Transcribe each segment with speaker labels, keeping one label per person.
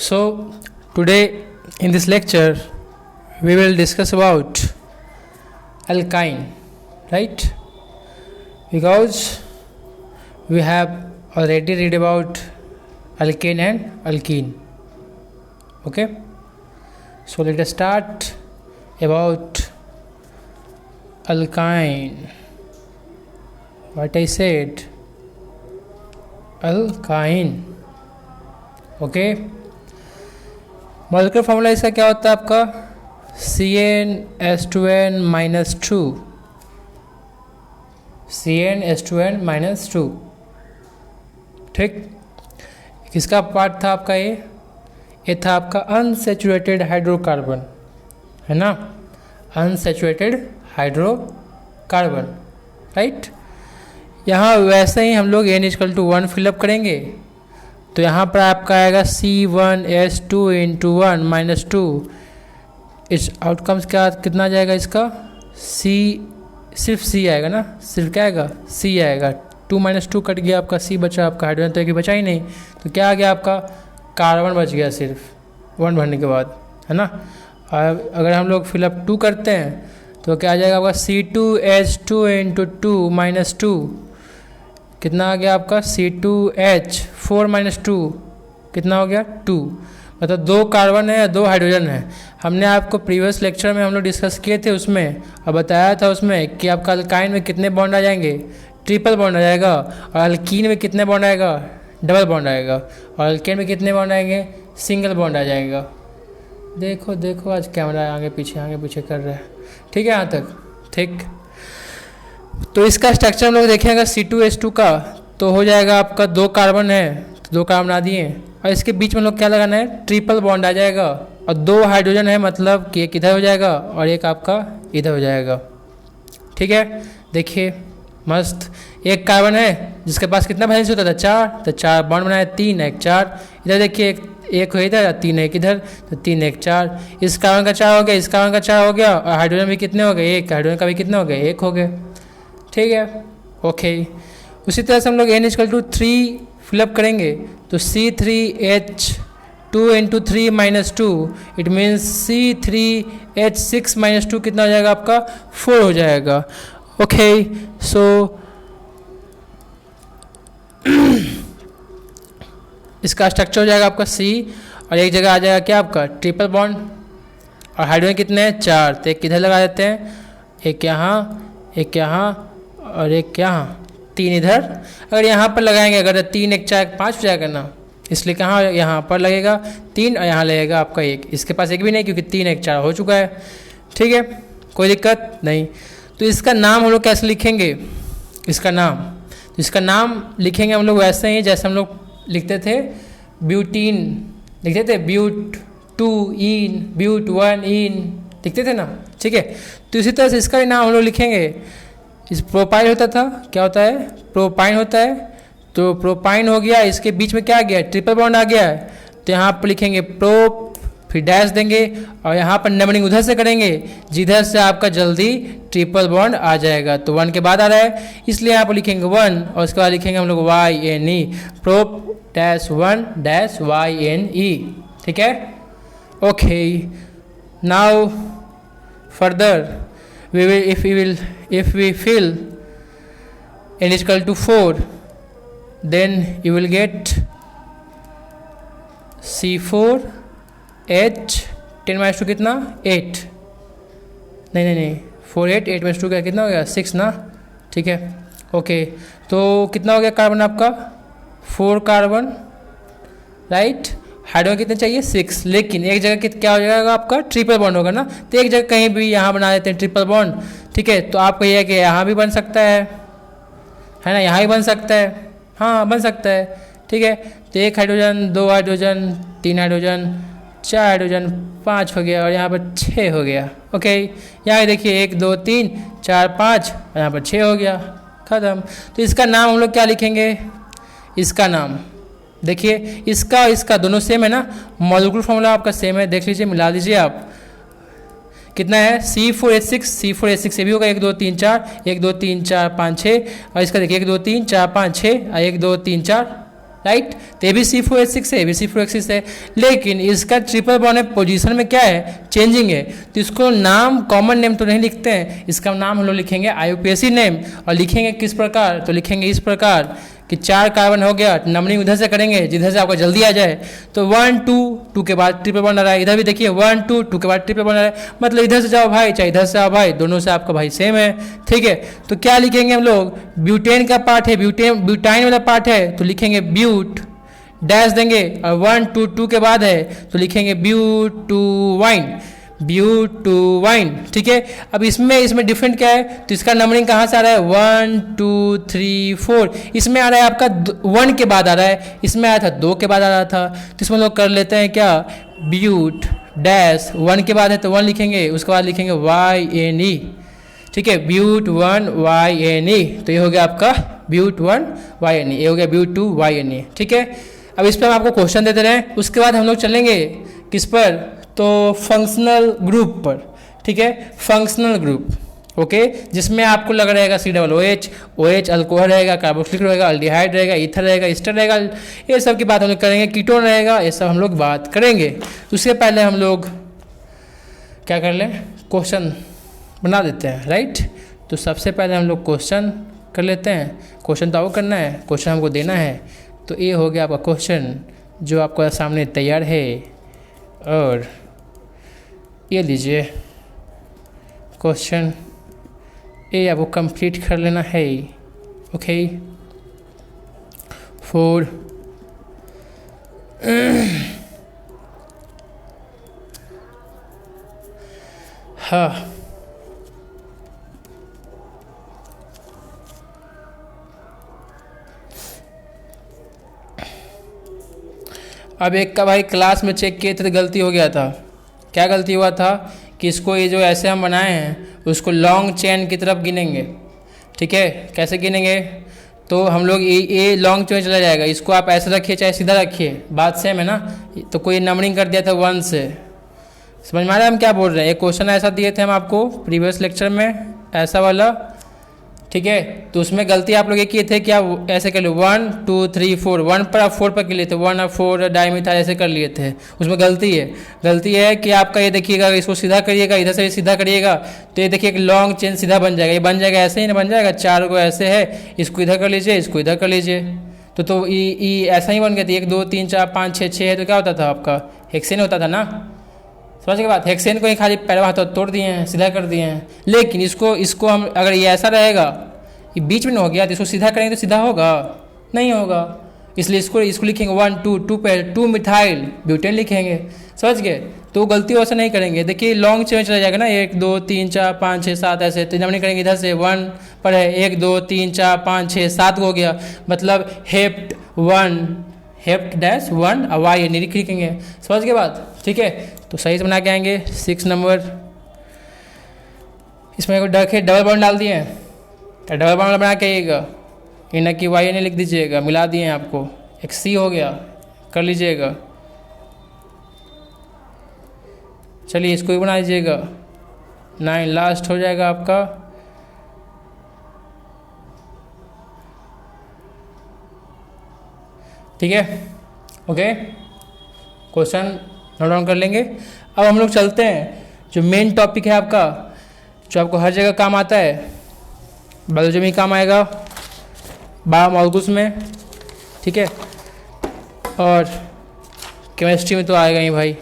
Speaker 1: So today in this lecture we will discuss about alkyne, right? Because we have already read about alkane and alkene. Okay, so let us start about alkyne. What I said, alkyne. Okay, molecular formula इसका क्या होता है आपका CnH2n-2, CnH2n-2, ठीक। किसका part था आपका ये था आपका अनसैचुरेटेड हाइड्रोकार्बन, है ना, अनसैचुरेटेड हाइड्रोकार्बन, राइट। यहाँ वैसे ही हम लोग n=1 फिलअप करेंगे तो यहाँ पर आपका आएगा C1H2 इस आउटकम्स क्या कितना जाएगा इसका सिर्फ C आएगा ना, सिर्फ क्या आएगा C आएगा। 2 कट गया आपका, C बचा आपका, हाइड्रोजन तो एक बचा ही नहीं, तो क्या आ गया आपका कार्बन बच गया सिर्फ 1 भरने के बाद, है ना। अगर हम लोग फिलअप 2 करते हैं तो क्या आ जाएगा आपका C2H2 कितना आ गया आपका C2H4-2 कितना हो गया 2, मतलब 2 कार्बन है या 2 हाइड्रोजन है। हमने आपको प्रीवियस लेक्चर में हम लोग डिस्कस किए थे उसमें, और बताया था उसमें कि आपका अल्काइन में कितने बॉन्ड आ जाएंगे, ट्रिपल बॉन्ड आ जाएगा, और अल्कीन में कितने बॉन्ड आएगा, डबल बॉन्ड आएगा, और अल्केन में कितने बॉन्ड आएंगे, सिंगल बॉन्ड आ जाएगा। देखो देखो आज कैमरा आगे पीछे कर रहा है, ठीक है यहाँ तक, ठीक। तो इसका स्ट्रक्चर हम लोग देखेंगे C2H2 का, तो हो जाएगा आपका 2 कार्बन है तो 2 कार्बन बना दिए, और इसके बीच में लोग क्या लगाना है, ट्रिपल बॉन्ड आ जाएगा, और 2 हाइड्रोजन है मतलब कि एक इधर हो जाएगा और एक आपका इधर हो जाएगा, ठीक है। देखिए मस्त, एक कार्बन है जिसके पास कितना वैलेंस होता था 4, तो 4 बॉन्ड बनाया, 3 1 4, इधर देखिए एक है इधर, 3 1 इधर, तो 3 1 4, इस कार्बन का 4 हो गया, इस कार्बन का 4 हो गया, और हाइड्रोजन भी कितने हो गए, एक हाइड्रोजन का भी कितने हो गए, 1 हो गए, ठीक है। ओके, उसी तरह से हम लोग n=3 फिलअप करेंगे तो C3H2 इट मीन्स C3H6-2 कितना हो जाएगा आपका 4 हो जाएगा। ओके, सो इसका स्ट्रक्चर हो जाएगा आपका C, और एक जगह आ जाएगा क्या आपका ट्रिपल बॉन्ड, और हाइड्रोजन कितने हैं 4, तो एक किधर लगा देते हैं, एक यहाँ और एक यहाँ, 3 इधर। अगर यहाँ पर लगाएंगे, अगर 3 1 4 5 हो जाएगा ना, इसलिए कहाँ यहाँ पर लगेगा 3 और यहाँ लगेगा आपका 1। इसके पास एक भी नहीं क्योंकि 3 1 4 हो चुका है, ठीक है, कोई दिक्कत नहीं। तो इसका नाम हम लोग कैसे लिखेंगे, इसका नाम लिखेंगे हम लोग वैसे ही जैसे हम लोग लिखते थे ब्यूटीन, लिखते थे ब्यूट-2-ईन, ब्यूट-1-ईन लिखते थे ना, ठीक है। तो इसी तरह से इसका भी नाम हम लोग लिखेंगे। इस प्रोपाइन होता था, क्या होता है, प्रोपाइन होता है, तो प्रोपाइन हो गया, इसके बीच में क्या आ गया, ट्रिपल बॉन्ड आ गया है, तो यहाँ पर लिखेंगे प्रो, फिर डैश देंगे, और यहाँ पर नंबरिंग उधर से करेंगे जिधर से आपका जल्दी ट्रिपल बॉन्ड आ जाएगा, तो 1 के बाद आ रहा है इसलिए यहाँ पर लिखेंगे 1, और उसके बाद लिखेंगे हम लोग YNE, prop-1-YNE, ठीक है। Okay, now further if we fill n=4 then you will get C4H10-2 कितना 8, नहीं 4 8 का कितना हो गया 6 ना, ठीक है। ओके, तो कितना हो गया कार्बन आपका 4 कार्बन, राइट। हाइड्रोजन कितने चाहिए 6, लेकिन एक जगह क्या हो जाएगा आपका ट्रिपल बॉन्ड होगा ना, तो एक जगह कहीं भी यहाँ बना देते हैं ट्रिपल बॉन्ड, ठीक है। तो आप कहिए कि यहाँ भी बन सकता है ना, यहाँ भी बन सकता है, हाँ बन सकता है, ठीक है। तो 1 हाइड्रोजन, 2 हाइड्रोजन, 3 हाइड्रोजन, 4 हाइड्रोजन, 5 हो गया, और यहाँ पर 6 हो गया। ओके, यहाँ देखिए 1 2 3 4 5, और यहाँ पर 6 हो गया, ख़त्म। तो इसका नाम हम लोग क्या लिखेंगे, इसका नाम देखिए, इसका दोनों सेम है ना, मॉलिक्यूलर फॉर्मूला आपका सेम है, देख लीजिए, मिला लीजिए आप, कितना है C4H6 से भी होगा 1 2 3 4 1 2 3 4 5 6, और इसका देखिए 1 2 3 4 5 6 और 1 2 3 4 राइट। तो ये भी C4H6 है, ये भी C4H6 है, लेकिन इसका ट्रिपल बॉन्ड है पोजीशन में क्या है, चेंजिंग है। तो इसको नाम, कॉमन नेम तो नहीं लिखते हैं, इसका नाम हम लोग लिखेंगे IUPAC नेम। और लिखेंगे किस प्रकार, तो लिखेंगे इस प्रकार कि 4 कार्बन हो गया, नंबरिंग उधर से करेंगे जिधर से आपको जल्दी आ जाए। तो 1 2 2 के बाद ट्रिपल बॉन्ड आ रहा है, इधर भी देखिए 1 2 2 के बाद ट्रिपल बॉन्ड आ रहा है, मतलब इधर से जाओ भाई चाहे इधर से आओ भाई, दोनों से आपका भाई सेम है, ठीक है। तो क्या लिखेंगे हम लोग, ब्यूटेन का पार्ट है, ब्यूटाइन वाला पार्ट है तो लिखेंगे ब्यूट डैश देंगे, और 1 2 2 के बाद है तो लिखेंगे ब्यूटूवाइन, ब्यूटूवाइन, ठीक है। अब इसमें डिफरेंट क्या है, तो इसका नंबरिंग कहाँ से आ रहा है, 1 2 3 4, इसमें आ रहा है आपका 1 के बाद आ रहा है, इसमें आया था 2 के बाद आ रहा था। तो इसमें लोग कर लेते हैं क्या, ब्यूट डैश 1 के बाद है तो 1 लिखेंगे, उसके बाद लिखेंगे YNE, ठीक है, ब्यूट 1 YNE। तो ये हो गया आपका ब्यूट 1 YNE, ये हो गया ब्यूट 2 YNE, ठीक है। अब इस पर हम आपको क्वेश्चन देते रहे, उसके बाद हम लोग चलेंगे किस पर, तो फंक्शनल ग्रुप पर, ठीक है, फंक्शनल ग्रुप, ओके, जिसमें आपको लग रहेगा COOH, OH अल्कोहल रहेगा, कार्बोक्सिलिक रहेगा, अल्डिहाइड रहेगा, ईथर रहेगा, ईस्टर रहेगा, ये सब की बात हम लोग करेंगे, कीटोन रहेगा, ये सब हम लोग बात करेंगे। उससे पहले हम लोग क्या कर लें, क्वेश्चन बना देते हैं, राइट। तो सबसे पहले हम लोग क्वेश्चन कर लेते हैं, क्वेश्चन तो आपको करना है, क्वेश्चन हमको देना है। तो ये हो गया आपका क्वेश्चन जो आपके सामने तैयार है, और ये लीजिए क्वेश्चन, ये आपको कंप्लीट कर लेना है, ओके। 4 हाँ, अब एक का भाई क्लास में चेक किए थे तो गलती हो गया था। क्या गलती हुआ था कि इसको ये जो ऐसे हम बनाए हैं उसको लॉन्ग चेन की तरफ गिनेंगे, ठीक है। कैसे गिनेंगे, तो हम लोग ये लॉन्ग चेन चला जाएगा, इसको आप ऐसे रखिए चाहे सीधा रखिए, बात सेम है ना। तो कोई नंबरिंग कर दिया था 1 से, समझ में आ रहा है हम क्या बोल रहे हैं। एक क्वेश्चन ऐसा दिए थे हम आपको प्रीवियस लेक्चर में, ऐसा वाला, ठीक है। तो उसमें गलती आप लोग ये किए थे कि आप ऐसे कर लो 1 2 3 4, 1 पर आप 4 पर के लिए थे, 1 और 4 डाइमिथाइल ऐसे कर लिए थे, उसमें गलती है। गलती है कि आपका ये देखिएगा, इसको सीधा करिएगा, इधर से सीधा करिएगा तो ये देखिए एक लॉन्ग चेन सीधा बन जाएगा, ये बन जाएगा ऐसे ही ना, बन जाएगा 4 को ऐसे है, इसको इधर कर लीजिए, इसको इधर कर लीजिए, तो ये ऐसा ही बन गया था। 1 2 3 4 5 6 6 है तो क्या होता था आपका, हेक्सेन होता था ना, समझ के बाद हेक्सेन को ही खाली पैरवा हाथों तोड़ दिए हैं, सीधा कर दिए हैं। लेकिन इसको हम अगर ये ऐसा रहेगा, ये बीच में न हो गया तो इसको सीधा करेंगे तो सीधा होगा, नहीं होगा, इसलिए इसको लिखेंगे 1 2 2 पे 2 मिथाइल ब्यूटेन लिखेंगे, समझ गए। तो गलती वैसे नहीं करेंगे, देखिए लॉन्ग चेन चला जाएगा ना, 1 2 3 4 5 6 7 ऐसे, तो नंबरिंग करेंगे इधर से 1 पर है, 1 2 3 4 5 6 7 हो गया, मतलब हेप्ट 1 हेप्ट डैश 1 और वाई लिखेंगे, समझ के बाद, ठीक है। तो सही से बना के आएंगे 6 नंबर। इसमें डबल बॉन्ड डाल दिए, डबल बॉन्ड बना के आइएगा, ये ना कि वाई नहीं लिख दीजिएगा, मिला दिए हैं आपको, एक C हो गया, कर लीजिएगा। चलिए इसको भी बना लीजिएगा, 9 लास्ट हो जाएगा आपका। ठीक है, ओके, क्वेश्चन नोट डाउन कर लेंगे। अब हम लोग चलते हैं जो मेन टॉपिक है आपका, जो आपको हर जगह काम आता है, बायोलॉजी में काम आएगा, बायोमॉलिक्यूल्स में, ठीक है, और केमिस्ट्री में तो आएगा ही भाई,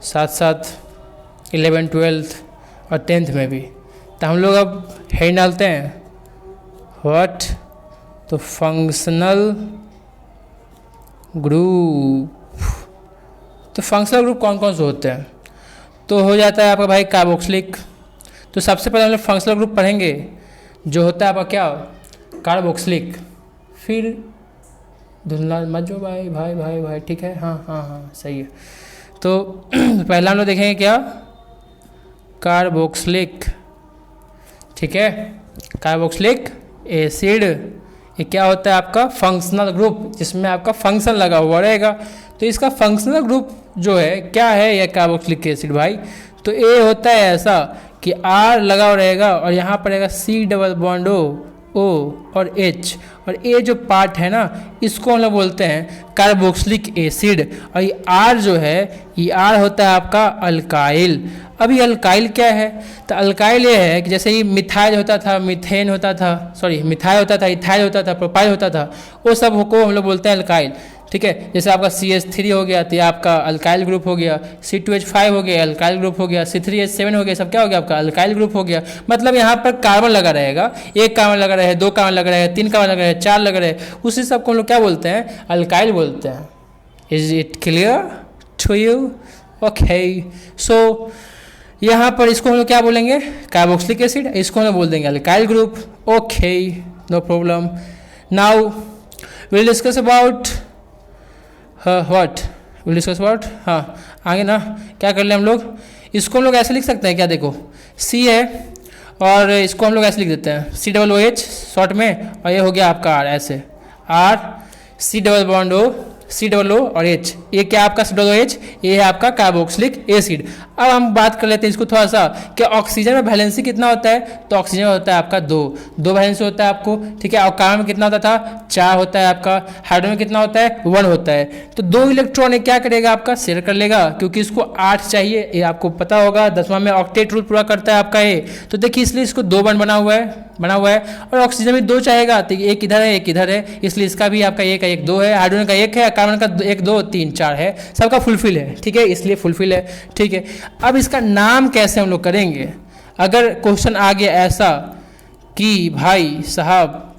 Speaker 1: साथ साथ 11th 12th और 10th में भी। तो हम लोग अब हेड डालते हैं व्हाट, तो फंक्शनल ग्रुप। तो फंक्शनल ग्रुप कौन कौन से होते हैं, तो हो जाता है आपका भाई कार्बोक्सिलिक। तो सबसे पहले हम लोग फंक्शनल ग्रुप पढ़ेंगे जो होता है आपका क्या, कार्बोक्सिलिक। फिर धुंधला मत जो भाई भाई भाई भाई, ठीक है, हाँ हाँ हाँ सही है। तो पहला हम लोग देखेंगे क्या, कार्बोक्सिलिक, ठीक है, कार्बोक्सिलिक एसिड। ये क्या होता है आपका फंक्शनल ग्रुप, जिसमें आपका फंक्शन लगा हुआ रहेगा। तो इसका फंक्शनल ग्रुप जो है क्या है, यह कार्बोक्सिलिक एसिड भाई। तो ये होता है ऐसा कि R लगा हुआ रहेगा और यहाँ पर रहेगा C double bond O O और H, और ये जो पार्ट है ना इसको हम लोग बोलते हैं कार्बोक्सिलिक एसिड, और ये R जो है ये R होता है आपका अल्काइल। अब ये अल्काइल क्या है? तो अल्काइल ये है कि जैसे ही मिथाइल होता था, मीथेन होता था, सॉरी मिथाइल होता था, इथाइल होता था, प्रोपाइल होता था, वो सब को हम लोग बोलते हैं अल्काइल। ठीक है, जैसे आपका CH3 हो गया तो ये आपका अल्काइल ग्रुप हो गया, C2H5 हो गया अल्काइल ग्रुप हो गया, C3H7 हो गया, सब क्या हो गया आपका अल्काइल ग्रुप हो गया। मतलब यहाँ पर कार्बन लगा रहेगा, एक कार्बन लगा रहे, दो कार्बन लगा रहे, तीन कार्बन लगा रहे, चार लगा रहे, उसी सब को हम लोग क्या बोलते हैं? अल्काइल बोलते हैं। Is it clear to you? Okay, so यहाँ पर इसको हम लोग क्या बोलेंगे? कार्बोक्सिलिक एसिड, इसको हम लोग बोल देंगे alkyl group. Okay, no problem. Now will discuss about what will discuss about, हाँ आगे ना क्या कर ले हम लोग, इसको हम लोग ऐसे लिख सकते हैं क्या? देखो C है और इसको हम लोग ऐसे लिख देते हैं COOH शॉर्ट में, और ये हो गया आपका R, ऐसे R C double bond O, C double O और H, ये क्या आपका COOH, ये है आपका कार्बोक्सिलिक एसिड। अब हम बात कर लेते हैं इसको थोड़ा सा कि ऑक्सीजन में वैलेंसी कितना होता है? तो ऑक्सीजन में होता है आपका दो वैलेंसी होता है आपको, ठीक है। और कार्बन में कितना होता था? 4 होता है आपका। हाइड्रोजन में कितना होता है? 1 होता है। तो 2 इलेक्ट्रॉन क्या करेगा आपका? शेयर कर लेगा, क्योंकि इसको 8 चाहिए, ये आपको पता होगा 10वां में ऑक्टेट रूल पूरा करता है आपका ये। तो देखिए इसलिए इसको 2 बॉन्ड बना हुआ है, और ऑक्सीजन में 2 चाहेगा तो एक इधर है एक इधर है, इसलिए इसका भी आपका 1 है 1 2 है, हाइड्रोजन का 1 है, कार्बन का 1 2 3 4 है, सबका फुलफिल है, ठीक है, इसलिए फुलफिल है, ठीक है। अब इसका नाम कैसे हम लोग करेंगे? अगर क्वेश्चन आ गया ऐसा कि भाई साहब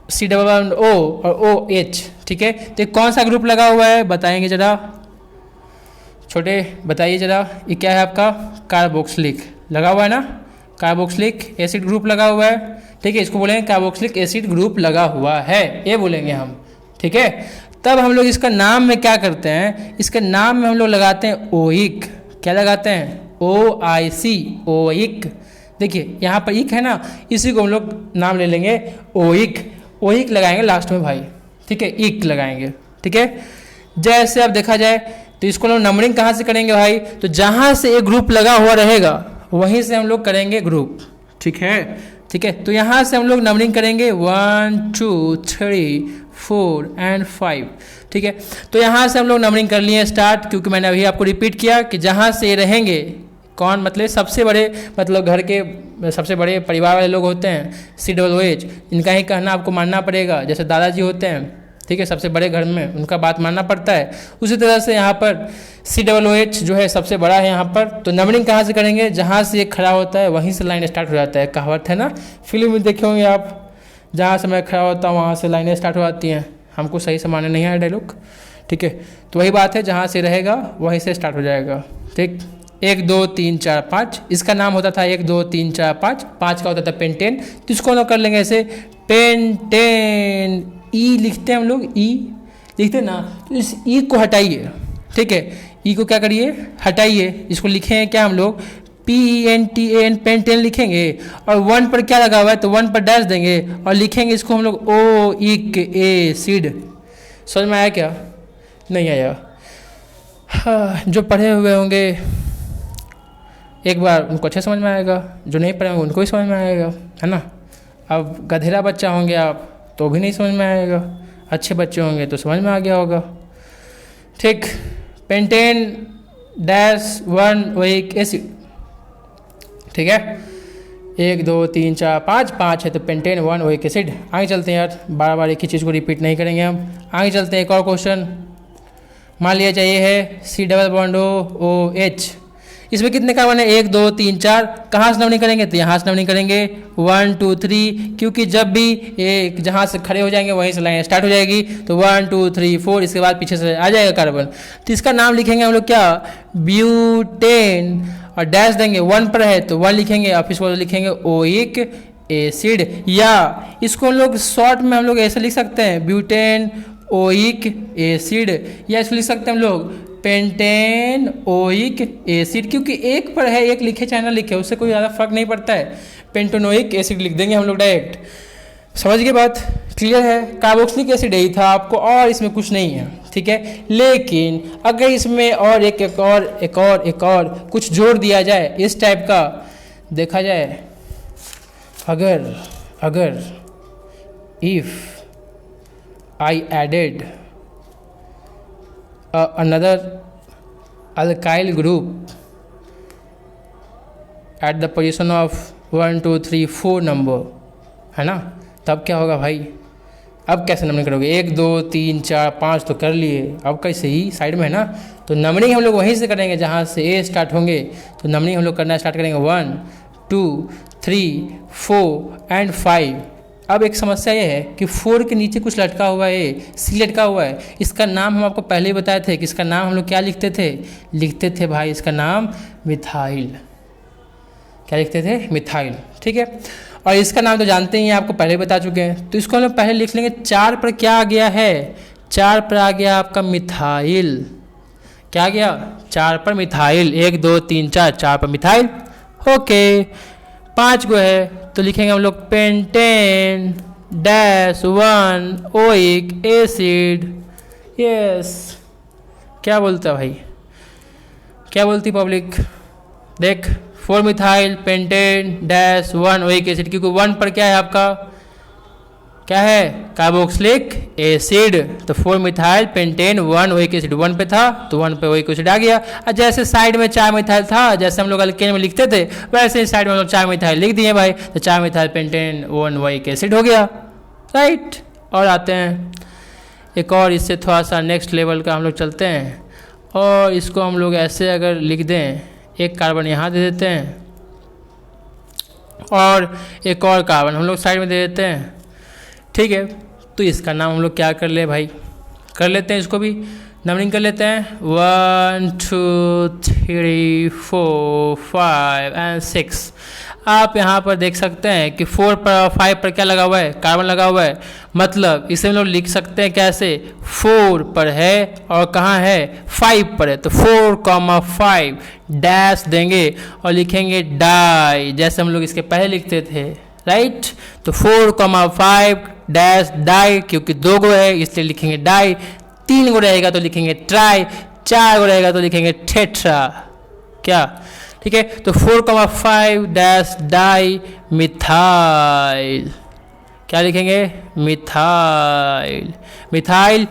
Speaker 1: C डबल बॉन्ड O और OH, ठीक है, तो कौन सा ग्रुप लगा हुआ है बताएंगे जरा, छोटे बताइए जरा। ये क्या है आपका? कार्बोक्सिलिक लगा हुआ है ना, कार्बोक्सिलिक एसिड ग्रुप लगा हुआ है, ठीक है, इसको बोलेंगे कार्बोक्सिलिक एसिड ग्रुप लगा हुआ है, ये बोलेंगे हम, ठीक है। तब हम लोग इसका नाम में क्या करते हैं? इसके नाम में हम लोग लगाते हैं ओइक। क्या लगाते हैं? OIC, oic. देखिए यहाँ पर इक है ना, इसी को हम लोग नाम ले लेंगे ओइक, ओइक लगाएंगे लास्ट में भाई, ठीक है, इक लगाएंगे, ठीक है। जैसे अब देखा जाए तो इसको लोग नंबरिंग कहाँ से करेंगे भाई? तो जहाँ से एक ग्रुप लगा हुआ रहेगा वहीं से हम लोग करेंगे ग्रुप, ठीक है, ठीक है। तो यहाँ से हम लोग नंबरिंग करेंगे 1 2 3 4 एंड 5, ठीक है। तो यहाँ से हम लोग नंबरिंग कर लिए स्टार्ट, क्योंकि मैंने अभी आपको रिपीट किया कि जहाँ से रहेंगे कौन, मतलब सबसे बड़े, मतलब घर के सबसे बड़े परिवार वाले लोग होते हैं COOH, इनका ही कहना आपको मानना पड़ेगा। जैसे दादाजी होते हैं, ठीक है, सबसे बड़े घर में, उनका बात मानना पड़ता है। उसी तरह से यहाँ पर COOH जो है सबसे बड़ा है यहाँ पर। तो नंबरिंग कहाँ से करेंगे? जहाँ से एक खड़ा होता है वहीं से लाइन स्टार्ट हो जाता है। कहावत है ना, फिल्म में देखे होंगे आप, जहाँ से मैं खड़ा होता हूँ वहाँ से लाइनें स्टार्ट हो जाती हैं। हमको सही से मानने नहीं आया डायलॉग, ठीक है। तो वही बात है, जहाँ से रहेगा वहीं से स्टार्ट हो जाएगा, ठीक। 1 2 3 4 5, इसका नाम होता था 1 2 3 4 5, 5 का होता था पेंटेन। तो इसको हम लोग कर लेंगे ऐसे पेंटेन, ई लिखते हैं हम लोग, ई लिखते हैं ना, तो इस ई को हटाइए, ठीक है, ई को क्या करिए? हटाइए। इसको लिखेंगे क्या हम लोग? PENTAN, पेंटेन लिखेंगे, और 1 पर क्या लगा हुआ है? तो 1 पर डैश देंगे और लिखेंगे इसको हम लोग OIC एसिड। समझ में आया क्या? नहीं आया? हाँ, जो पढ़े हुए होंगे एक बार उनको अच्छे समझ में आएगा, जो नहीं पढ़े होंगे उनको ही समझ में आएगा, है ना। अब गधेरा बच्चा होंगे आप तो भी नहीं समझ में आएगा, अच्छे बच्चे होंगे तो समझ में आ गया होगा, ठीक। पेंटेन डैश 1 OIC एसिड, ठीक है। 1 2 3 4 5, 5 है तो पेंटेन 1 OIC एसिड। आगे चलते हैं यार, बार बार एक ही चीज़ को रिपीट नहीं करेंगे हम। आगे चलते हैं, एक और क्वेश्चन मान लिया चाहिए है C डबल बॉन्ड OH। इसमें कितने कार्बन है? 1 2 3 4। कहाँ से नंबरिंग करेंगे? तो यहाँ से नंबरिंग करेंगे 1 2 3, क्योंकि जब भी एक जहाँ से खड़े हो जाएंगे वहीं से लाइन स्टार्ट हो जाएगी। तो 1 2 3 4, इसके बाद पीछे से आ जाएगा कार्बन। तो इसका नाम लिखेंगे हम लोग क्या? ब्यूटेन, और डैश देंगे, 1 पर है तो 1 लिखेंगे, और फिर इसको लिखेंगे OIC एसिड, या इसको हम लोग शॉर्ट में हम लोग ऐसे लिख सकते हैं ब्यूटेन OIC एसिड, या इसको लिख सकते हैं हम लोग पेंटेन OIC एसिड, क्योंकि एक पर है, एक लिखे चाहे ना लिखे उससे कोई ज़्यादा फर्क नहीं पड़ता है। पेंटेनोइक एसिड लिख देंगे हम लोग डायरेक्ट। समझ गए बात? क्लियर है? कार्बोक्सिलिक एसिड यही था आपको, और इसमें कुछ नहीं है, ठीक है। लेकिन अगर इसमें और एक और कुछ जोड़ दिया जाए, इस टाइप का देखा जाए, अगर if I added another alkyl group at the position of 1 2 3 4 number, है ना, तब क्या होगा भाई? अब कैसे नंबरिंग करोगे? 1 2 3 4 5 तो कर लिए, अब कैसे ही साइड में है ना, तो नंबरिंग हम लोग वहीं से करेंगे जहाँ से ए स्टार्ट होंगे, तो नंबरिंग हम लोग करना स्टार्ट करेंगे 1 2 3 4 एंड 5। अब एक समस्या ये है कि 4 के नीचे कुछ लटका हुआ है, सी लटका हुआ है। इसका नाम हम आपको पहले ही बताए थे कि इसका नाम हम लोग क्या लिखते थे भाई, इसका नाम मिथाइल। क्या लिखते थे? मिथाइल, ठीक है। और इसका नाम तो जानते ही हैं, आपको पहले बता चुके हैं, तो इसको हम लोग पहले लिख लेंगे। 4 पर क्या आ गया है? 4 पर आ गया आपका मिथाइल। क्या आ गया? 4 पर मिथाइल। 1 2 3 4, 4 पर मिथाइल। ओके, 5 को है तो लिखेंगे हम लोग pentane dash 1 oic acid. Yes, क्या बोलता है भाई, क्या बोलती पब्लिक? देख, 4 methyl pentane dash 1 oic acid, क्योंकि 1 पर क्या है आपका, क्या है? Carboxylic acid. तो 4 मिथाइल पेंटेन 1 ओइक एसिड 1 पे था, तो 1 पे ओइक एसिड आ गया। और जैसे साइड में 4 मिथाइल था, जैसे हम लोग अल्केन में लिखते थे, वैसे ही साइड में हम लोग 4 मिथाइल लिख दिए भाई, तो 4 मिथाइल पेंटेन 1 ओइक एसिड हो गया, राइट। और आते हैं एक और, इससे थोड़ा सा नेक्स्ट लेवल का हम लोग चलते हैं, और इसको हम लोग ऐसे अगर लिख दें, एक कार्बन यहाँ दे देते हैं और एक और कार्बन हम लोग साइड में दे देते हैं, ठीक है। तो इसका नाम हम लोग क्या कर ले भाई, कर लेते हैं, इसको भी नंबरिंग कर लेते हैं 1 2 3 4 5 एंड 6। आप यहाँ पर देख सकते हैं कि 4 पर 5 पर क्या लगा हुआ है? कार्बन लगा हुआ है। मतलब इसे हम लोग लिख सकते हैं कैसे? 4 पर है और कहाँ है? 5 पर है, तो 4,5 डैश देंगे और लिखेंगे डाई, जैसे हम लोग इसके पहले लिखते थे, राइट। तो 4,5 डैश डाई, क्योंकि 2 गो है इसलिए लिखेंगे डाई, 3 गो रहेगा तो लिखेंगे ट्राई, 4 गो रहेगा तो लिखेंगे टेट्रा। क्या? ठीक है, तो 4,5 डैश डाई मिथाइल। क्या लिखेंगे? मिथाइल। Methyl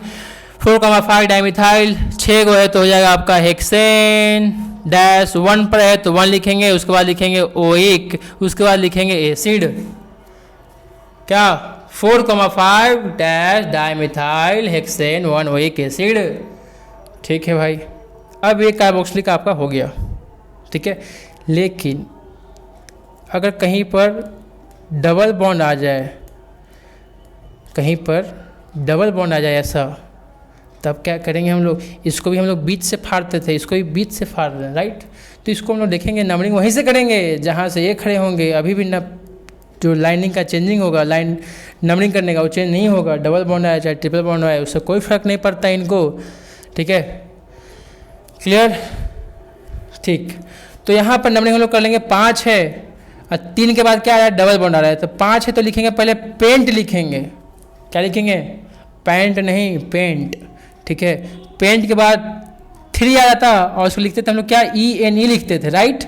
Speaker 1: 4,5 di methyl. 6 गो है तो हो जाएगा आपका हेक्सेन डैश 1 पर है तो 1 लिखेंगे, उसके बाद लिखेंगे ओइक, उसके बाद लिखेंगे एसिड। क्या? 4,5 dash dimethyl hexane 1 oic acid. ठीक है भाई, अब ये कार्बोक्सिलिक आपका हो गया, ठीक है। लेकिन अगर कहीं पर डबल बॉन्ड आ जाए, कहीं पर डबल बॉन्ड आ जाए ऐसा, तब क्या करेंगे हम लोग? इसको भी हम लोग बीच से फाड़ते थे, इसको भी बीच से फाड़ रहे हैं, राइट। तो इसको हम लोग देखेंगे, नंबरिंग वहीं से करेंगे जहाँ से ये खड़े होंगे। अभी भी जो लाइनिंग का चेंजिंग होगा, लाइन नंबरिंग करने का, वो चेंज नहीं होगा। डबल बॉन्ड आया चाहे ट्रिपल बॉन्ड आया, उससे कोई फर्क नहीं पड़ता इनको, ठीक है। क्लियर? ठीक। तो यहाँ पर नंबरिंग हम लोग कर लेंगे। 5 है और 3 के बाद क्या आ रहा है? डबल बॉन्ड आ रहा है। तो 5 है तो लिखेंगे पहले पेंट लिखेंगे। क्या लिखेंगे? पैंट नहीं, पेंट, ठीक है। पेंट के बाद 3 आ जाता और उसको लिखते थे हम लोग क्या? ENE लिखते थे, राइट।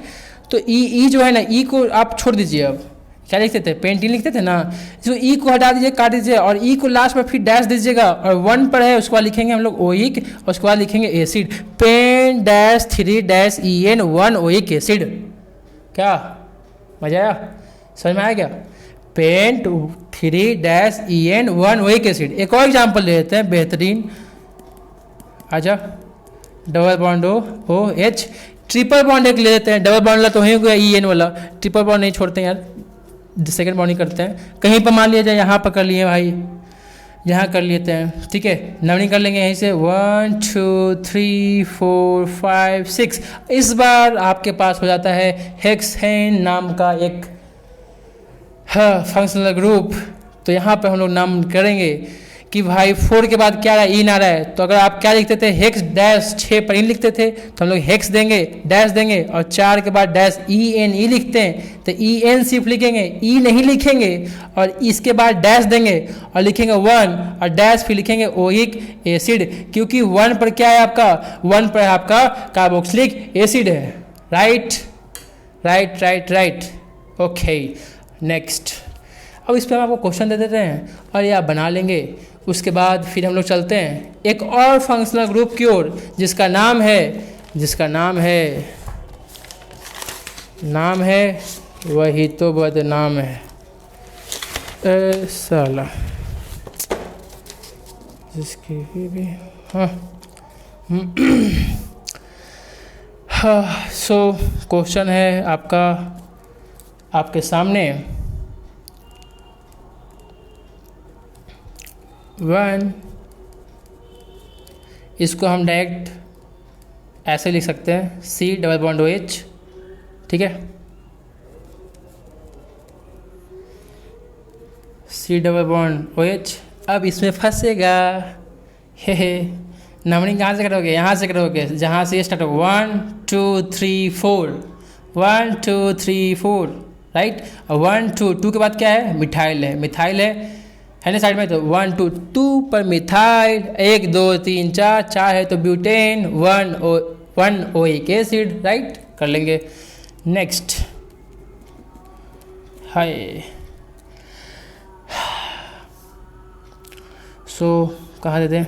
Speaker 1: तो ई जो है ना, ई को आप छोड़ दीजिए। अब क्या लिखते थे? पेंटिंग लिखते थे ना, इसको ई को हटा दीजिए, काट दीजिए, और ई को लास्ट में फिर डैश दीजिएगा, और 1 पर है उसके बाद लिखेंगे हम लोग ओइक, और उसके बाद लिखेंगे acid. Pent dash 3 dash EN 1 oic acid. क्या मजा आया? समझ में आया क्या? Pent 3 dash EN 1 oic acid. एक और एग्जाम्पल ले लेते हैं बेहतरीन। आजा, double bond O H, triple bond एक ले लेते हैं। डबल बॉन्ड वाला तो हो गया EN वाला, ट्रिपल बॉन्ड नहीं छोड़ते हैं यार, सेकेंड बॉन्ड ही करते हैं। कहीं पर मान लिया जाए यहाँ पर कर लिए भाई, यहाँ कर लेते हैं, ठीक है। नंबरिंग कर लेंगे यहीं से 1 2 3 4 5 6। इस बार आपके पास हो जाता है हेक्सेन नाम का एक फंक्शनल ग्रुप। तो यहाँ पर हम लोग नाम करेंगे कि भाई 4 के बाद क्या आ रहा है? इन आ रहा है। तो अगर आप क्या लिखते थे? हेक्स डैश 6 पर इन लिखते थे, तो हम लोग हेक्स देंगे, डैश देंगे, और 4 के बाद डैश ENE लिखते हैं तो EN सिर्फ लिखेंगे, ई नहीं लिखेंगे, और इसके बाद डैश देंगे और लिखेंगे 1, और डैश फिर लिखेंगे ओइक एसिड, क्योंकि 1 पर क्या है आपका? 1 पर आपका कार्बोक्सिलिक एसिड है, right right right right. Okay, next अब इस पर हम आपको क्वेश्चन दे देते हैं और ये आप बना लेंगे। उसके बाद फिर हम लोग चलते हैं एक और फंक्शनल ग्रुप की ओर जिसका नाम है वही तो बदनाम है साला जिसकी भी हाँ सो क्वेश्चन है आपके सामने 1। इसको हम डायरेक्ट ऐसे लिख सकते हैं C⋯OH, ठीक है। C⋯OH अब इसमें फंसेगा हे नंबरिंग कहाँ से करोगे, यहाँ से करोगे जहाँ से स्टार्ट हो 1 2 3 4 1 2 3 4 राइट। 1 2 के बाद क्या है, मिथाइल है ना साइड में, तो 1 2 2 पर मिथाइल, 1 2 3 4 है तो ब्यूटेन, 1 ओइक एसिड राइट। कर लेंगे नेक्स्ट। हाय सो कहाँ देते हैं,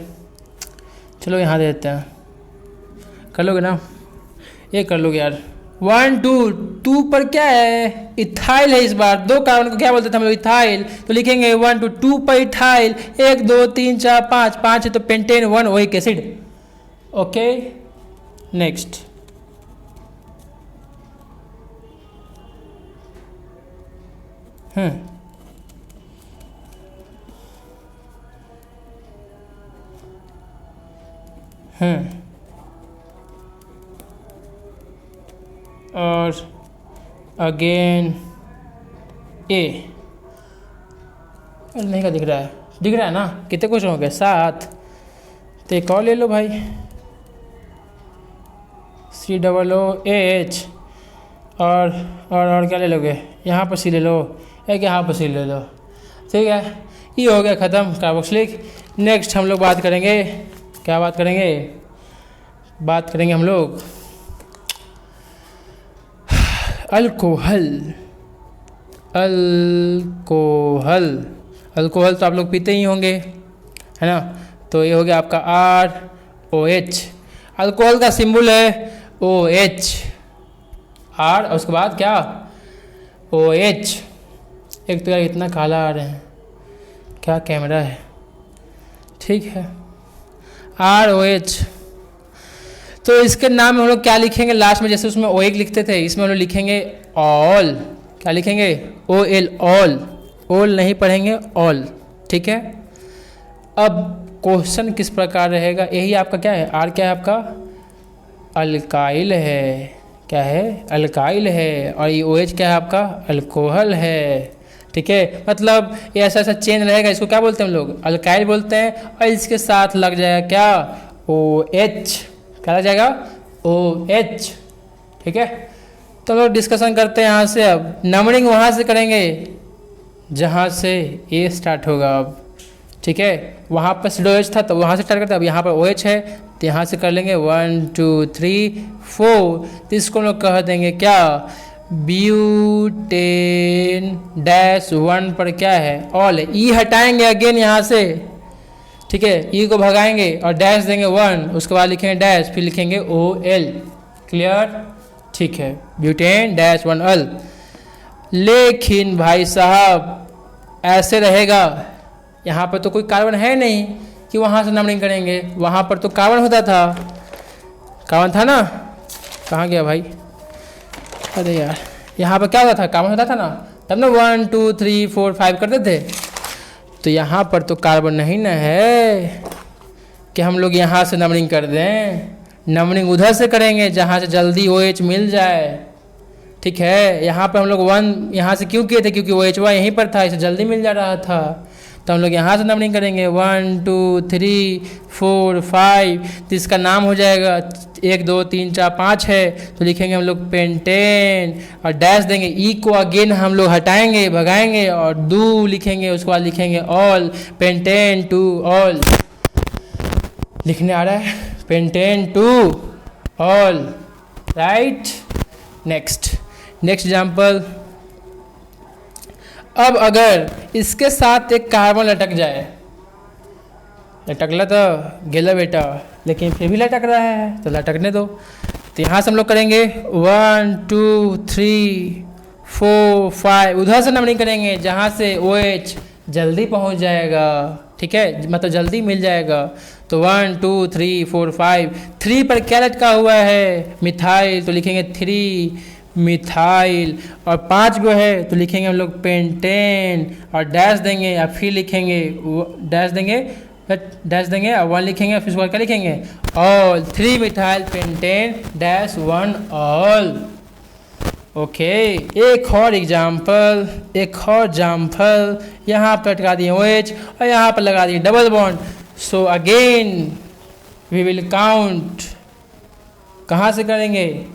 Speaker 1: चलो यहाँ दे देते हैं। कर लोगे ना, ये कर लोगे यार। 1 2 2 पर क्या है, इथाइल है। इस बार 2 कार्बन को क्या बोलते थे हम लोग, इथाइल। तो लिखेंगे 1 2 2 पर इथाइल, 1 2 3 4 5 है तो pentane 1 oic acid. Okay next. और अगेन ए नहीं का दिख रहा है ना, कितने क्वेश्चन हो गए, 7। तो एक और ले लो भाई, C⋯OH और क्या ले लोगे, यहाँ पर C ले लो, एक यहाँ पर C ले लो, ठीक है। ये हो गया ख़त्म कार्बोक्सिलिक। नेक्स्ट हम लोग बात करेंगे, क्या बात करेंगे हम लोग अल्कोहल तो आप लोग पीते ही होंगे, है ना। तो ये हो गया आपका ROH। अल्कोहल का सिंबल है OH, R और उसके बाद क्या OH। एक तो यार इतना काला आ रहे हैं, क्या कैमरा है, ठीक है। ROH तो इसके नाम में हम लोग क्या लिखेंगे लास्ट में, जैसे उसमें OH लिखते थे, इसमें हम लोग लिखेंगे ऑल। क्या लिखेंगे, OL ऑल नहीं पढ़ेंगे, ऑल, ठीक है। अब क्वेश्चन किस प्रकार रहेगा, यही आपका क्या है, R क्या है आपका, अल्काइल है, क्या है, अल्काइल है। और ये OH क्या है आपका, अल्कोहल है, ठीक है। मतलब ये ऐसा चेन रहेगा, इसको क्या बोलते हैं हम लोग, अल्काइल बोलते हैं। और इसके साथ लग जाएगा क्या, OH, क्या लग जाएगा, OH, ठीक है। तो लोग डिस्कशन करते हैं यहाँ से। अब नंबरिंग वहाँ से करेंगे जहाँ से A स्टार्ट होगा, अब ठीक है। वहाँ पर COH था तो वहाँ से स्टार्ट करते हैं, अब यहाँ पर OH है तो यहाँ से कर लेंगे 1 2 3 4। तो इसको लोग कह देंगे क्या, ब्यूटेन-1 पर क्या है, ऑल है। E हटाएंगे अगेन यहाँ से, ठीक है। E को भगाएंगे और डैश देंगे 1, उसके बाद लिखेंगे डैश, फिर लिखेंगे OL, क्लियर, ठीक है। ब्यूटेन-1 अल। लेकिन भाई साहब ऐसे रहेगा, यहाँ पर तो कोई कार्बन है नहीं कि वहाँ से नंबरिंग करेंगे, वहाँ पर तो कार्बन होता था, कार्बन था ना, कहाँ गया भाई, अरे यार यहाँ पर क्या होता था, कार्बन होता था ना, तब ना 1 2 3 4 5 करते थे। तो यहाँ पर तो कार्बन नहीं ना है कि हम लोग यहाँ से नंबरिंग कर दें, नंबरिंग उधर से करेंगे जहाँ से जल्दी OH मिल जाए, ठीक है। यहाँ पर हम लोग 1 यहाँ से क्यों किए थे, क्योंकि OH यहीं पर था, इसे जल्दी मिल जा रहा था। तो हम लोग यहाँ से नंबरिंग करेंगे 1 2 3 4 5। तो इसका नाम हो जाएगा 1 2 3 4 5 है तो लिखेंगे हम लोग पेंटेन और डैश देंगे। ई को अगेन हम लोग हटाएंगे, भगाएंगे और दू लिखेंगे, उसके बाद लिखेंगे ऑल, पेंटेन टू ऑल। लिखने आ रहा है, pentane two all, right. Next example, अब अगर इसके साथ एक कार्बन लटक जाए, लटकला तो गेला बेटा, लेकिन फिर भी लटक रहा है तो लटकने दो। तो यहाँ से हम लोग करेंगे 1 2 3 4 5, उधर से नंबरिंग करेंगे जहाँ से OH जल्दी पहुँच जाएगा, ठीक है, मतलब जल्दी मिल जाएगा। तो 1 2 3 4 5, 3 पर क्या लटका हुआ है? मिथाइल, तो लिखेंगे 3 मिथाइल। और 5 गो है तो लिखेंगे हम लोग पेंटेन, और डैश देंगे या फिर लिखेंगे डैश देंगे और 1 लिखेंगे, फिर उसके बाद क्या लिखेंगे? All, 3 methyl pentane dash 1 all. Okay, एक और एग्जाम्पल यहाँ पर लगा दिए OH और यहाँ पर लगा दिए double bond. So again we will count, कहाँ से करेंगे?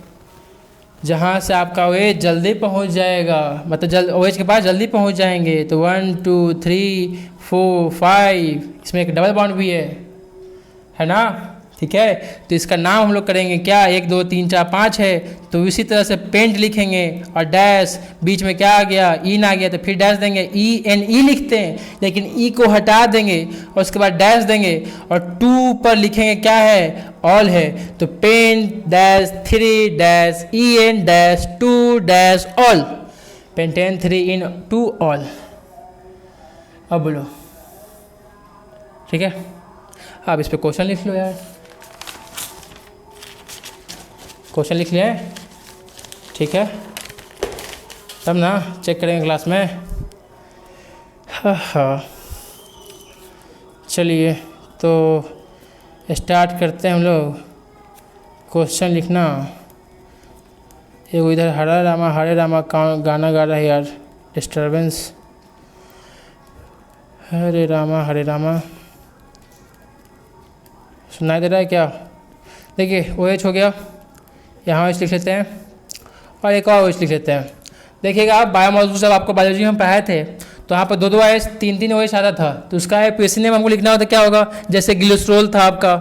Speaker 1: जहाँ से आपका OH जल्दी पहुँच जाएगा, मतलब OH के पास जल्दी पहुँच जाएंगे। तो 1 2 3 4 5, इसमें एक डबल बॉन्ड भी है ना, ठीक है। तो इसका नाम हम लोग करेंगे क्या? 1 2 3 4 5 है, तो इसी तरह से पेंट लिखेंगे और डैश, बीच में क्या आ गया? इन आ गया, तो फिर डैश देंगे, ENE लिखते हैं, लेकिन ई को हटा देंगे और उसके बाद डैश देंगे और 2 पर लिखेंगे क्या है? ऑल है। तो pent dash 3 dash EN dash 2 dash ol, pentene 3 in 2 ol. अब बोलो, ठीक है। अब इस पे क्वेश्चन लिख लो यार, क्वेश्चन लिख लिया है, ठीक है, तब ना चेक करेंगे क्लास में। हाँ, चलिए तो स्टार्ट करते हैं हम लोग क्वेश्चन लिखना। एक इधर हरे रामा गाना गा रहा है यार, डिस्टर्बेंस। हरे रामा सुनाई दे रहा है क्या? देखिए OH हो गया, यहाँ OH लिख लेते हैं और एक और OH लिख लेते हैं। देखिएगा आप बायोमॉलिक्यूल्स जब आपको बायोलॉजी में पढ़ाए थे तो यहाँ पर 2 OH 3 OH आता था, तो उसका PhD नेम हमको लिखना होता क्या होगा? जैसे ग्लिसरॉल था आपका,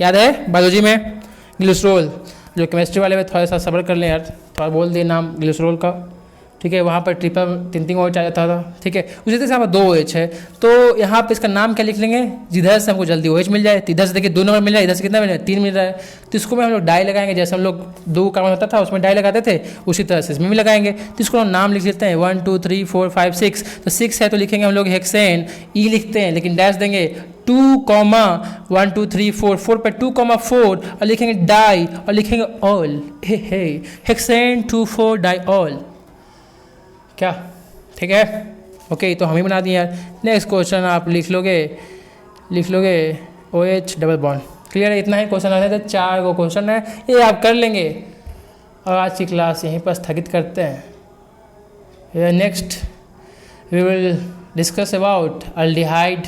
Speaker 1: याद है बायोलॉजी में ग्लिसरॉल, जो केमिस्ट्री वाले में थोड़ा सा सब्र कर लें यार, थोड़ा बोल दिए नाम ग्लिसरॉल का, ठीक है। वहाँ पर 3 OH आ जाता था, ठीक है। उसी तरह से यहाँ पर 2 OH है, तो यहाँ पे इसका नाम क्या लिख लेंगे? जिधर से हमको जल्दी OH मिल जाए, तो इधर से देखिए 2 नंबर मिल रहा है, इधर से कितना मिल रहा है? 3 मिल रहा है, तो इसको में हम लोग डाई लगाएंगे, जैसे हम लोग 2 कार्बन होता था उसमें डाई लगाते थे, उसी तरह से इसमें भी लगाएंगे। तो इसको हम नाम लिख लेते हैं 1 2 3 4 5 6। तो 6 है तो लिखेंगे हम लोग हेक्सेन, E लिखते हैं लेकिन डैश देंगे 2, 1 2 3 4, 4 पर 2, 4 और लिखेंगे डाई और लिखेंगे ऑल, हेक्सेन 2 4 डाई ऑल, क्या? ठीक है, ओके। तो हम ही बना दिए यार। नेक्स्ट क्वेश्चन आप लिख लोगे OH डबल बॉन्ड। क्लियर है? इतना ही क्वेश्चन आने थे, 4 गो क्वेश्चन है, ये आप कर लेंगे। और आज की क्लास यहीं पर स्थगित करते हैं। Next we will discuss about aldehyde,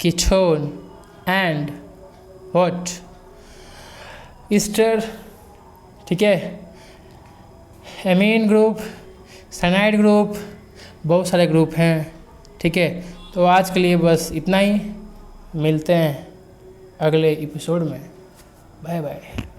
Speaker 1: ketone and what? Ester, ठीक है, एमीन ग्रुप, साइनाइड ग्रुप, बहुत सारे ग्रुप हैं, ठीक है। तो आज के लिए बस इतना ही, मिलते हैं अगले एपिसोड में। Bye bye.